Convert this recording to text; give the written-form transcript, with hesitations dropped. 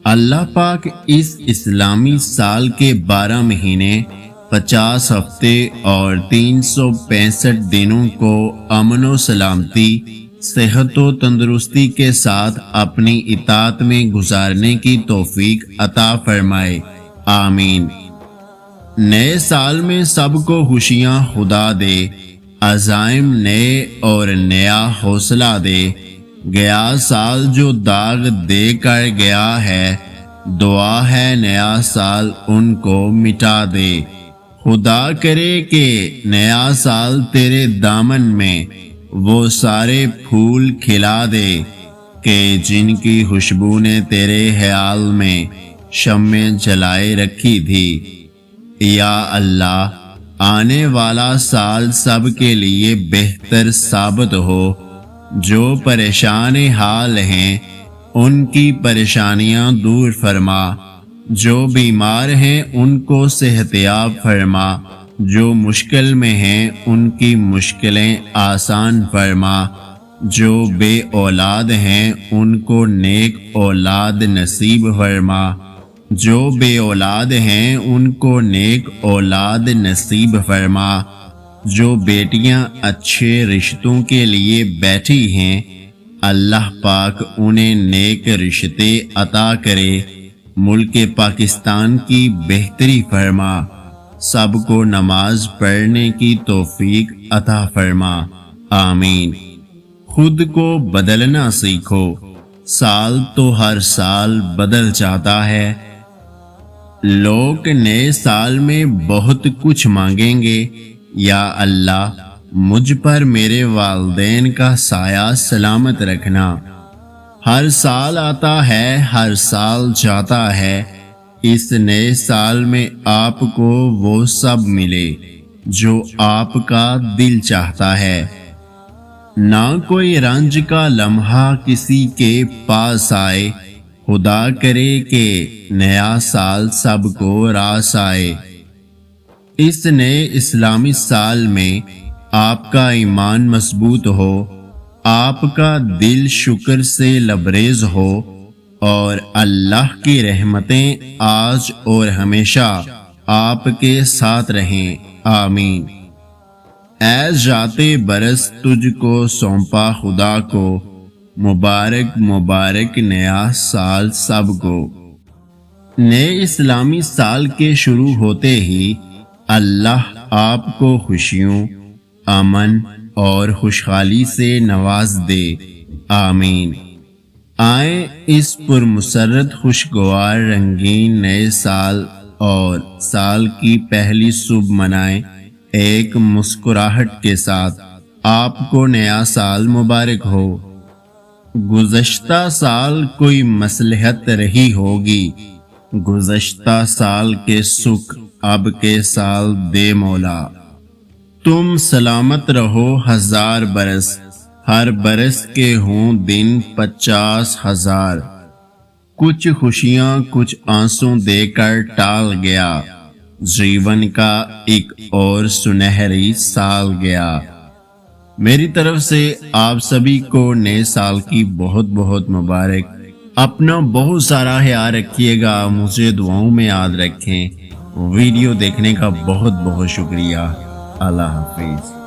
اللہ پاک اس اسلامی سال کے 12 مہینے 50 ہفتے اور 365 دنوں کو امن و سلامتی، صحت و تندرستی کے ساتھ اپنی اطاعت میں گزارنے کی توفیق عطا فرمائے، آمین۔ نئے سال میں سب کو خوشیاں خدا دے، عزائم نئے اور نیا حوصلہ دے۔ گیا سال جو داغ دے کر گیا ہے، دعا ہے نیا سال ان کو مٹا دے۔ خدا کرے کہ نیا سال تیرے دامن میں وہ سارے پھول کھلا دے کہ جن کی خوشبو نے تیرے خیال میں شمع جلائے رکھی تھی۔ یا اللہ، آنے والا سال سب کے لیے بہتر ثابت ہو۔ جو پریشان حال ہیں ان کی پریشانیاں دور فرما، جو بیمار ہیں ان کو صحت یاب فرما، جو مشکل میں ہیں ان کی مشکلیں آسان فرما، جو بے اولاد ہیں ان کو نیک اولاد نصیب فرما، جو بے اولاد ہیں ان کو نیک اولاد نصیب فرما، جو بیٹیاں اچھے رشتوں کے لیے بیٹھی ہیں اللہ پاک انہیں نیک رشتے عطا کرے۔ ملک پاکستان کی بہتری فرما، سب کو نماز پڑھنے کی توفیق عطا فرما، آمین۔ خود کو بدلنا سیکھو، سال تو ہر سال بدل جاتا ہے۔ لوگ نئے سال میں بہت کچھ مانگیں گے، یا اللہ مجھ پر میرے والدین کا سایہ سلامت رکھنا۔ ہر سال آتا ہے، ہر سال جاتا ہے، اس نئے سال میں آپ کو وہ سب ملے جو آپ کا دل چاہتا ہے۔ نہ کوئی رنج کا لمحہ کسی کے پاس آئے، خدا کرے کہ نیا سال سب کو راس آئے۔ اس نئے اسلامی سال میں آپ کا ایمان مضبوط ہو، آپ کا دل شکر سے لبریز ہو، اور اللہ کی رحمتیں آج اور ہمیشہ آپ کے ساتھ رہیں، آمین۔ اے ذات برس تجھ کو سونپا خدا کو، مبارک مبارک نیا سال سب کو۔ نئے اسلامی سال کے شروع ہوتے ہی اللہ آپ کو خوشیوں، امن اور خوشحالی سے نواز دے، آمین۔ آئیں اس پرمسرت خوشگوار رنگین نئے سال اور سال کی پہلی صبح منائیں ایک مسکراہٹ کے ساتھ۔ آپ کو نیا سال مبارک ہو۔ گزشتہ سال کوئی مصلحت رہی ہوگی، گزشتہ سال کے سکھ اب کے سال دے مولا۔ تم سلامت رہو 1000 برس، ہر برس کے ہوں دن 50,000۔ کچھ خوشیاں کچھ آنسوں دے کر ٹال گیا، جیون کا ایک اور سنہری سال گیا۔ میری طرف سے آپ سبھی کو نئے سال کی بہت بہت مبارک۔ اپنا بہت سارا خیال رکھیے گا، مجھے دعاؤں میں یاد رکھیں۔ ویڈیو دیکھنے کا بہت بہت شکریہ۔ اللہ حافظ۔